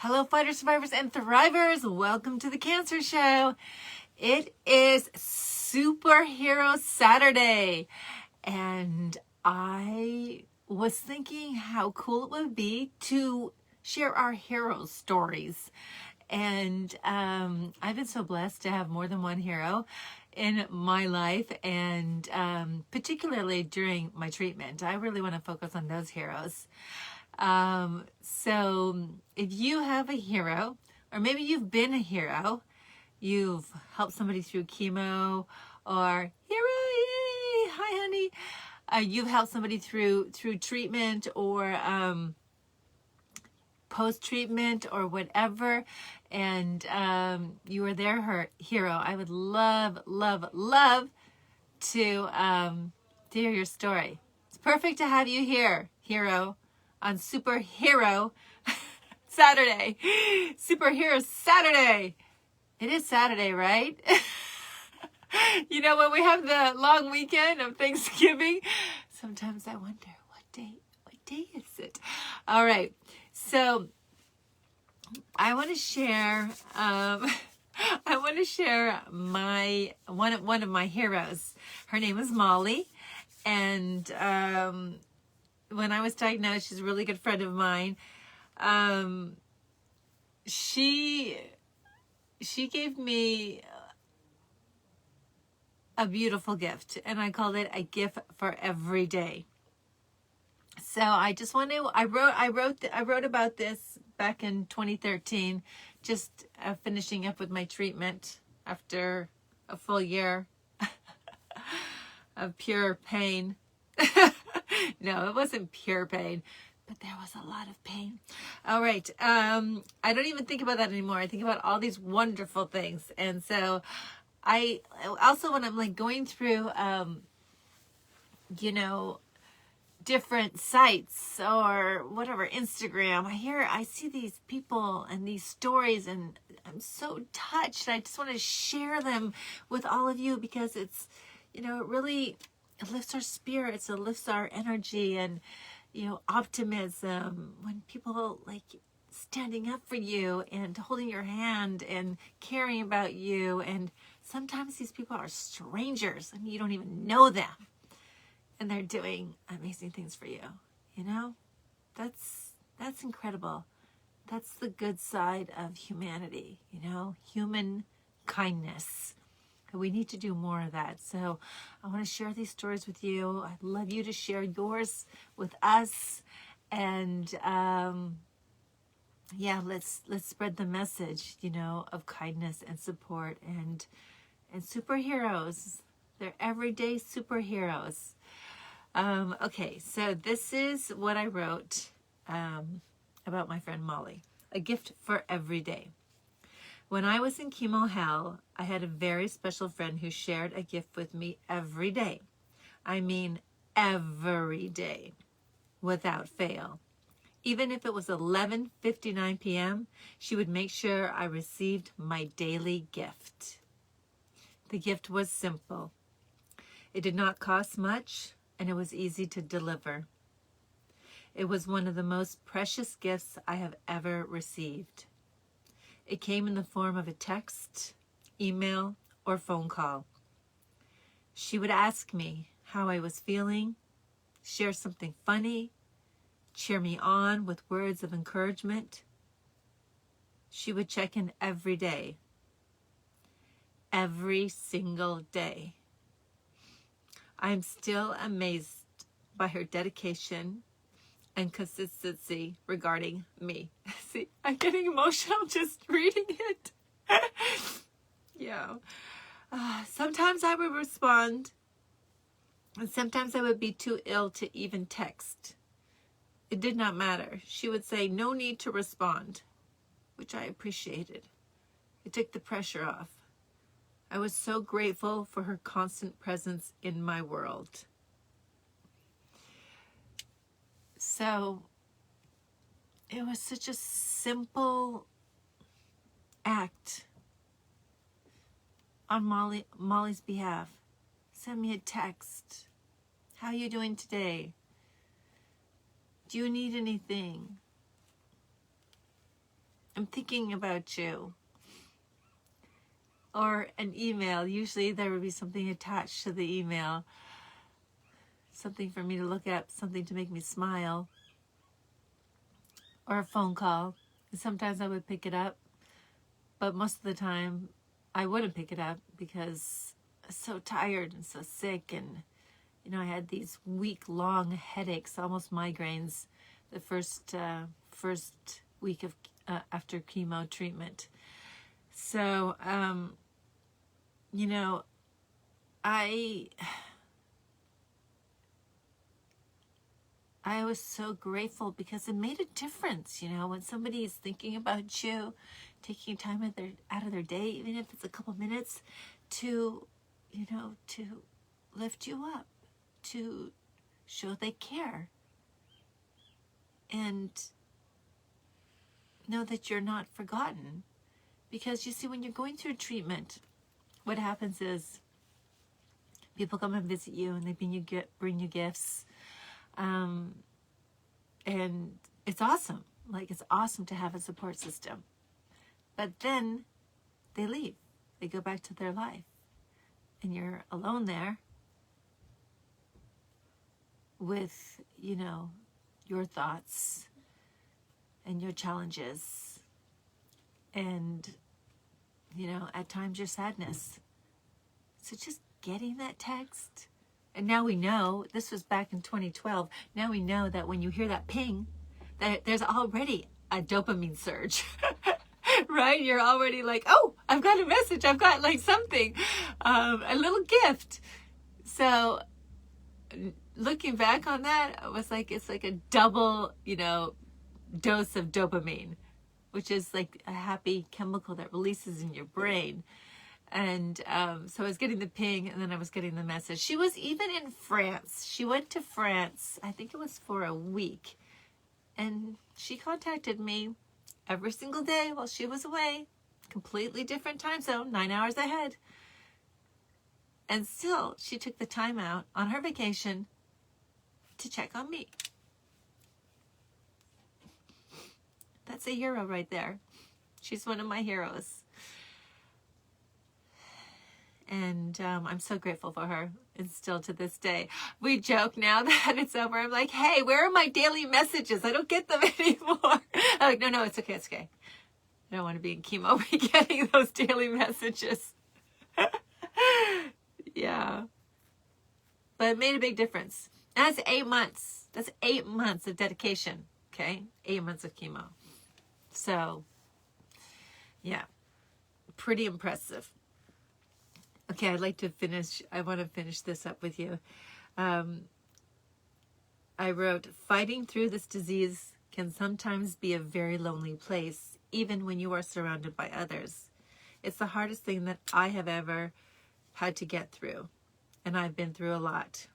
Hello, fighters, survivors, and thrivers. Welcome to the Cancer Show. It is Superhero Saturday, and I was thinking how cool it would be to share our hero stories. And I've been so blessed to have more than one hero in my life, and particularly during my treatment. I really want to focus on those heroes. So if you have a hero, or maybe you've been a hero, you've helped somebody through chemo, or hero, yay, hi honey, you've helped somebody through treatment, or post-treatment, or whatever, and you were their hero, I would love to hear your story. It's perfect to have you here, hero, on Superhero Saturday. Superhero Saturday. It is Saturday, right? You know, when we have the long weekend of Thanksgiving, sometimes I wonder, what day is it? All right. So I want to share my one of my heroes. Her name is Molly, and when I was diagnosed, she's a really good friend of mine. She gave me a beautiful gift, and I called it a gift for every day. So I just want to, I wrote about this back in 2013, just finishing up with my treatment after a full year of pure pain. No, it wasn't pure pain, but there was a lot of pain. All right. I don't even think about that anymore. I think about all these wonderful things. And so I also, when I'm like going through, different sites or whatever, Instagram, I see these people and these stories, and I'm so touched. I just want to share them with all of you, because it's, it really, it lifts our spirits, it lifts our energy, and, optimism when people like standing up for you and holding your hand and caring about you. And sometimes these people are strangers and you don't even know them, and they're doing amazing things for you. That's incredible. That's the good side of humanity, human kindness. We need to do more of that. So I want to share these stories with you. I'd love you to share yours with us. And let's spread the message, of kindness and support, and superheroes. They're everyday superheroes. Okay, so this is what I wrote about my friend Molly. A gift for every day. When I was in chemo hell, I had a very special friend who shared a gift with me every day. I mean, every day, without fail. Even if it was 11:59 p.m., she would make sure I received my daily gift. The gift was simple. It did not cost much, and it was easy to deliver. It was one of the most precious gifts I have ever received. It came in the form of a text, email, or phone call. She would ask me how I was feeling, share something funny, cheer me on with words of encouragement. She would check in every day, every single day. I am still amazed by her dedication and consistency regarding me. See, I'm getting emotional just reading it. Yeah. Sometimes I would respond, and sometimes I would be too ill to even text. It did not matter. She would say, no need to respond, which I appreciated. It took the pressure off. I was so grateful for her constant presence in my world. So it was such a simple act on Molly's behalf. Send me a text. How are you doing today? Do you need anything? I'm thinking about you. Or an email. Usually there would be something attached to the email. Something for me to look at, something to make me smile. Or a phone call. And sometimes I would pick it up, but most of the time I wouldn't pick it up because I was so tired and so sick, and I had these week-long headaches, almost migraines, the first week of after chemo treatment. So I was so grateful because it made a difference, when somebody is thinking about you, taking time out of their day, even if it's a couple minutes, to lift you up, to show they care, and know that you're not forgotten. Because you see, when you're going through treatment, what happens is people come and visit you, and they bring you gifts. And it's awesome. Like, it's awesome to have a support system. But then they leave. They go back to their life. And you're alone there with, your thoughts and your challenges. And, at times your sadness. So just getting that text. And now we know, this was back in 2012, now we know that when you hear that ping, that there's already a dopamine surge, right? You're already like, oh, I've got a message, I've got like something, a little gift. So looking back on that, it's like a double, dose of dopamine, which is like a happy chemical that releases in your brain. And so I was getting the ping, and then I was getting the message. She was even in France. She went to France, I think it was for a week. And she contacted me every single day while she was away. Completely different time zone, 9 hours ahead. And still, she took the time out on her vacation to check on me. That's a hero right there. She's one of my heroes. And I'm so grateful for her. And still to this day, we joke now that it's over. I'm like, hey, where are my daily messages? I don't get them anymore. I'm like, no, it's okay. It's okay. I don't want to be in chemo be getting those daily messages. Yeah. But it made a big difference. That's 8 months. That's 8 months of dedication. Okay. 8 months of chemo. So, yeah. Pretty impressive. Okay, I want to finish this up with you. I wrote, fighting through this disease can sometimes be a very lonely place, even when you are surrounded by others. It's the hardest thing that I have ever had to get through, and I've been through a lot.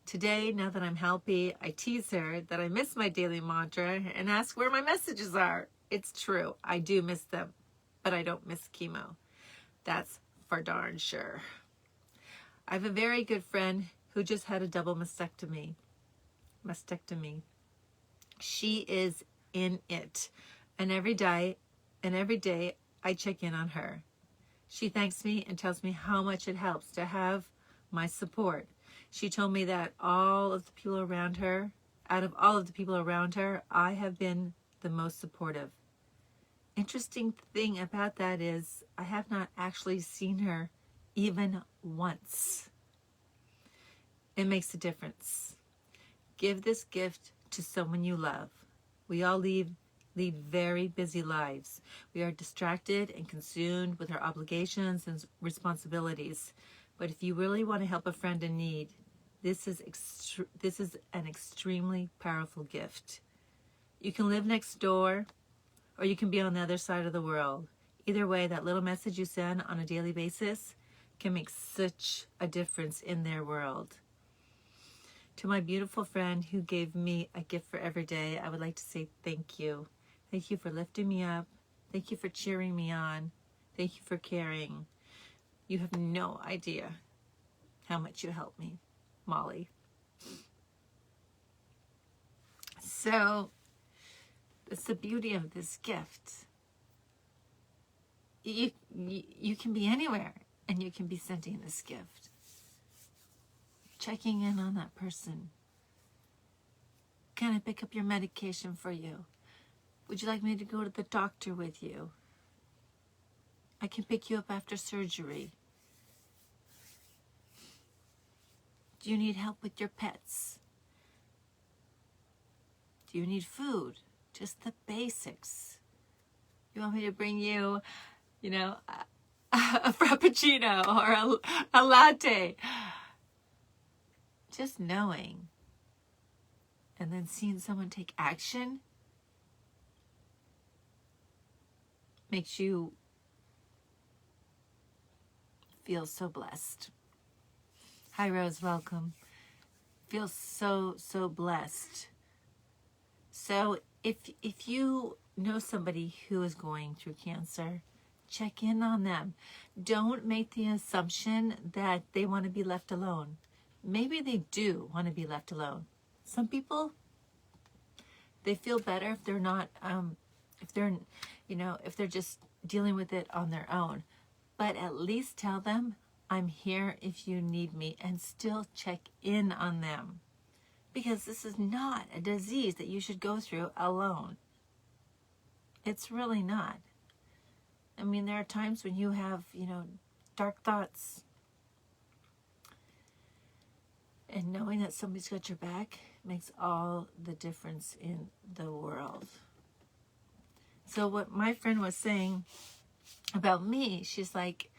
Today, now that I'm healthy, I tease her that I miss my daily mantra and ask where my messages are. It's true, I do miss them, but I don't miss chemo. That's for darn sure. I have a very good friend who just had a double mastectomy. She is in it. And every day I check in on her. She thanks me and tells me how much it helps to have my support. She told me that out of all of the people around her, I have been the most supportive. Interesting thing about that is I have not actually seen her even once. It makes a difference. Give this gift to someone you love. We all lead very busy lives. We are distracted and consumed with our obligations and responsibilities. But if you really want to help a friend in need, this is an extremely powerful gift. You can live next door, or you can be on the other side of the world. Either way, that little message you send on a daily basis can make such a difference in their world. To my beautiful friend who gave me a gift for every day, I would like to say thank you. Thank you for lifting me up. Thank you for cheering me on. Thank you for caring. You have no idea how much you helped me, Molly. So, it's the beauty of this gift. you can be anywhere, and you can be sending this gift. Checking in on that person. Can I pick up your medication for you? Would you like me to go to the doctor with you? I can pick you up after surgery. Do you need help with your pets? Do you need food? Just the basics. You want me to bring you, you know, a frappuccino or a latte? Just knowing and then seeing someone take action makes you feel so blessed. Hi, Rose, welcome. Feel so blessed. So if you know somebody who is going through cancer, check in on them. Don't make the assumption that they want to be left alone. Maybe they do want to be left alone. Some people, they feel better if they're not, if they're just dealing with it on their own. But at least tell them, I'm here if you need me, and still check in on them. Because this is not a disease that you should go through alone. It's really not. I mean, there are times when you have, dark thoughts. And knowing that somebody's got your back makes all the difference in the world. So what my friend was saying about me, she's like,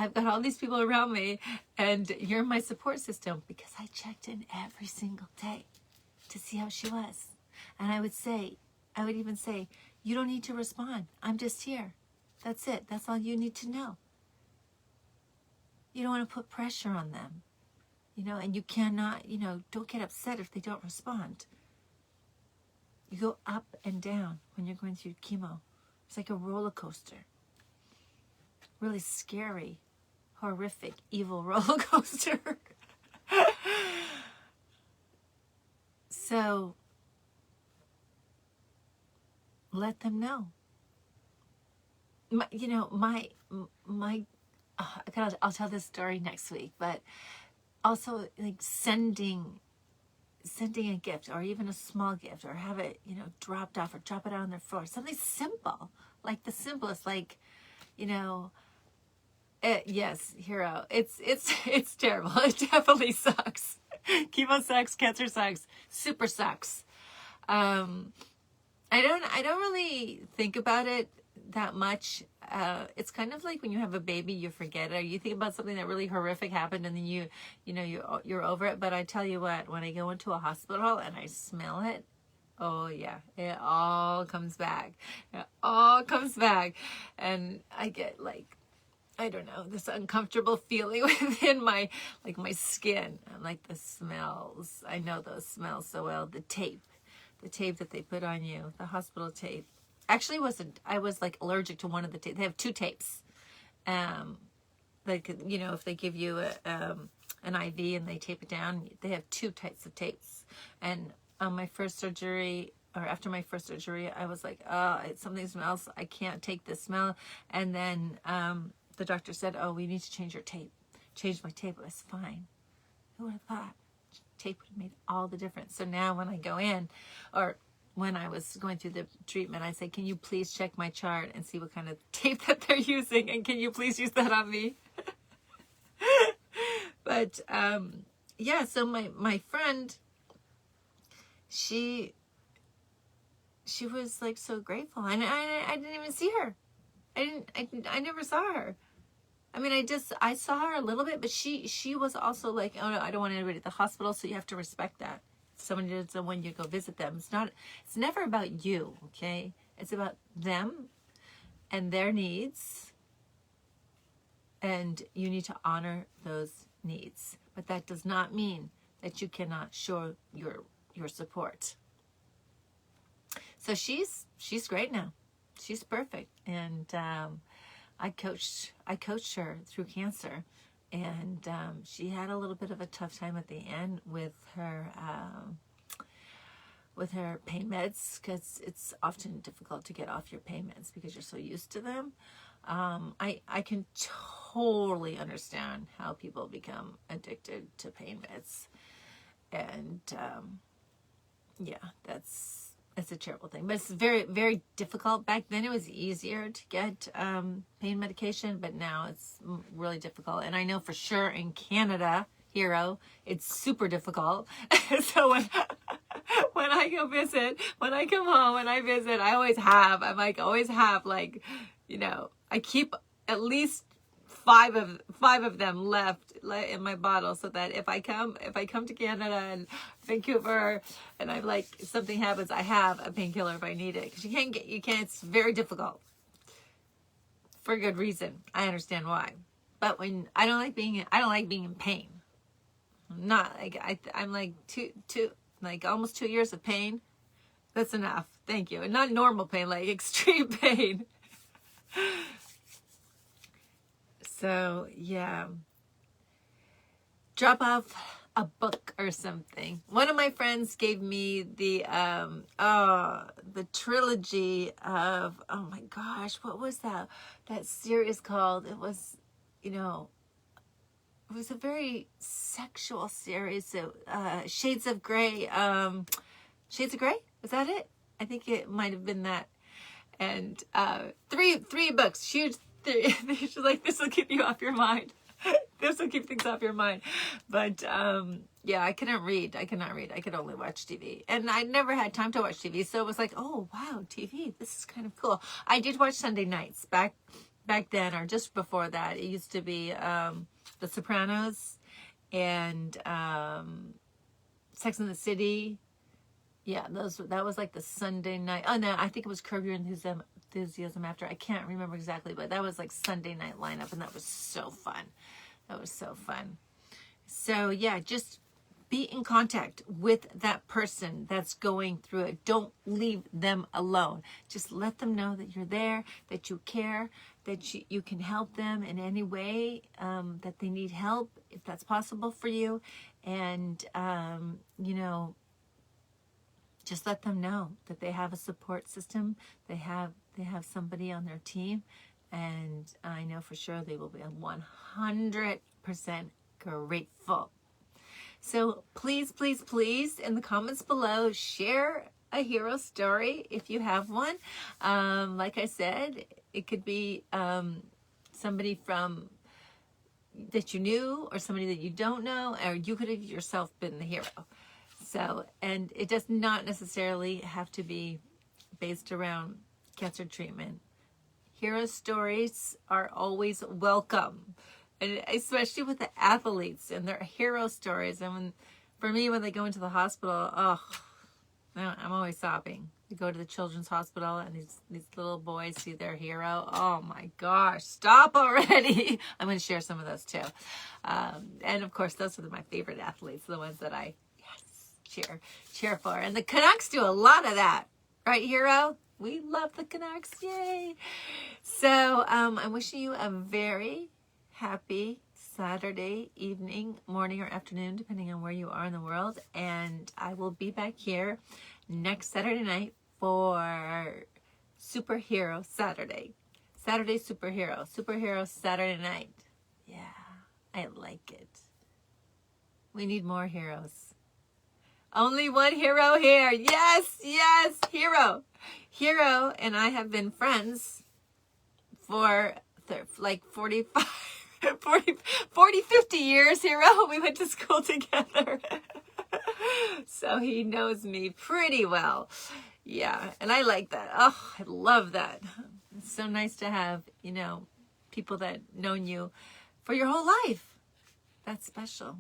I've got all these people around me, and you're my support system, because I checked in every single day to see how she was. And I would even say, you don't need to respond. I'm just here. That's it. That's all you need to know. You don't want to put pressure on them, and you cannot, don't get upset if they don't respond. You go up and down when you're going through chemo. It's like a roller coaster. Really scary, horrific, evil roller coaster. So, let them know. I'll tell this story next week, but also like sending a gift, or even a small gift, or have it, dropped off, or drop it out on their floor. Something simple, like the simplest, like, yes, Hero. It's terrible. It definitely sucks. Chemo sucks. Cancer sucks. Super sucks. I don't really think about it that much. It's kind of like when you have a baby, you forget it, or you think about something that really horrific happened, and then you're over it. But I tell you what, when I go into a hospital and I smell it, oh yeah, it all comes back. It all comes back, and I get like, I don't know, this uncomfortable feeling within my skin. I like the smells. I know those smells so well. The tape that they put on you, the hospital tape. Actually, I was like allergic to one of the tapes. They have two tapes. If they give you an IV and they tape it down, they have two types of tapes. And on my first surgery, or after my first surgery, I was like, oh, something smells. I can't take this smell. And then the doctor said, oh, we need to change your tape. Changed my tape. It was fine. Who would have thought? Tape would have made all the difference. So now when I go in, or when I was going through the treatment, I say, can you please check my chart and see what kind of tape that they're using? And can you please use that on me? But, yeah, so my friend, she was like so grateful. And I didn't even see her. I never saw her. I mean, I saw her a little bit, but she was also like, oh no, I don't want anybody at the hospital, so you have to respect that. Someone you go visit them. It's never about you, okay? It's about them and their needs, and you need to honor those needs. But that does not mean that you cannot show your support. So she's great now. She's perfect, and I coached her through cancer, and she had a little bit of a tough time at the end with her with her pain meds, because it's often difficult to get off your pain meds because you're so used to them. I can totally understand how people become addicted to pain meds. And yeah, it's a terrible thing. But it's very, very difficult. Back then it was easier to get pain medication, but now it's really difficult. And I know for sure in Canada, Hero, it's super difficult. So when I go visit, when I come home and I visit, I always have like, you know, I keep at least five of them left in my bottle, so that if I come to Canada and Vancouver and I'm like, if something happens, I have a painkiller if I need it, because you can't, it's very difficult for a good reason. I understand why. But when I don't like being in pain. Not like I'm like like almost 2 years of pain. That's enough. Thank you. And not normal pain, like extreme pain. So yeah, drop off a book or something. One of my friends gave me the trilogy of, oh my gosh, what was that series called? It was, you know, it was a very sexual series. So, Shades of Grey. Shades of Grey? Was that it? I think it might have been that. And three books. Huge. She's like, this will keep you off your mind. This will keep things off your mind. But yeah, I cannot read. I could only watch TV. And I never had time to watch TV. So it was like, oh, wow, TV. This is kind of cool. I did watch Sunday nights back then, or just before that. It used to be The Sopranos and Sex and the City. Yeah, that was like the Sunday night. Oh no, I think it was Curb Your Enthusiasm after. I can't remember exactly, but that was like Sunday night lineup, and that was so fun. So yeah, just be in contact with that person that's going through it. Don't leave them alone. Just let them know that you're there, that you care, that you can help them in any way that they need help, if that's possible for you. And, you know, just let them know that they have a support system. They have somebody on their team. And I know for sure they will be 100% grateful. So please, please, please, in the comments below, share a hero story if you have one. Like I said, it could be somebody that you knew, or somebody that you don't know, or you could have yourself been the hero. So, and it does not necessarily have to be based around cancer treatment. Hero stories are always welcome. And especially with the athletes and their hero stories. And for me, when they go into the hospital, oh, I'm always sobbing. They go to the children's hospital and these little boys see their hero. Oh my gosh, stop already. I'm going to share some of those too. And of course, those are my favorite athletes, the ones that I cheer for. And the Canucks do a lot of that. Right, hero? We love the Canucks. Yay. So I'm wishing you a very happy Saturday evening, morning, or afternoon, depending on where you are in the world. And I will be back here next Saturday night for Superhero Saturday. Superhero Saturday night. Yeah, I like it. We need more heroes. Only one hero here. Yes, hero. Hero and I have been friends for like 40, 50 years, Hero. We went to school together. So he knows me pretty well. Yeah, and I like that. Oh, I love that. It's so nice to have, you know, people that known you for your whole life. That's special.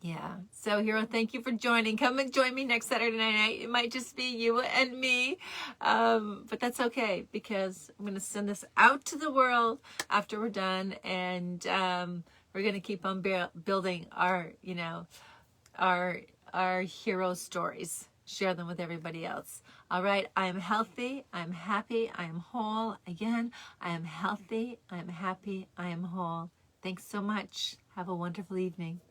Yeah. So, Hero, thank you for joining. Come and join me next Saturday night. It might just be you and me. But that's okay, because I'm going to send this out to the world after we're done. And we're going to keep on building our, you know, our hero stories. Share them with everybody else. All right. I am healthy. I'm happy. I am whole. Again, I am healthy. I am happy. I am whole. Thanks so much. Have a wonderful evening.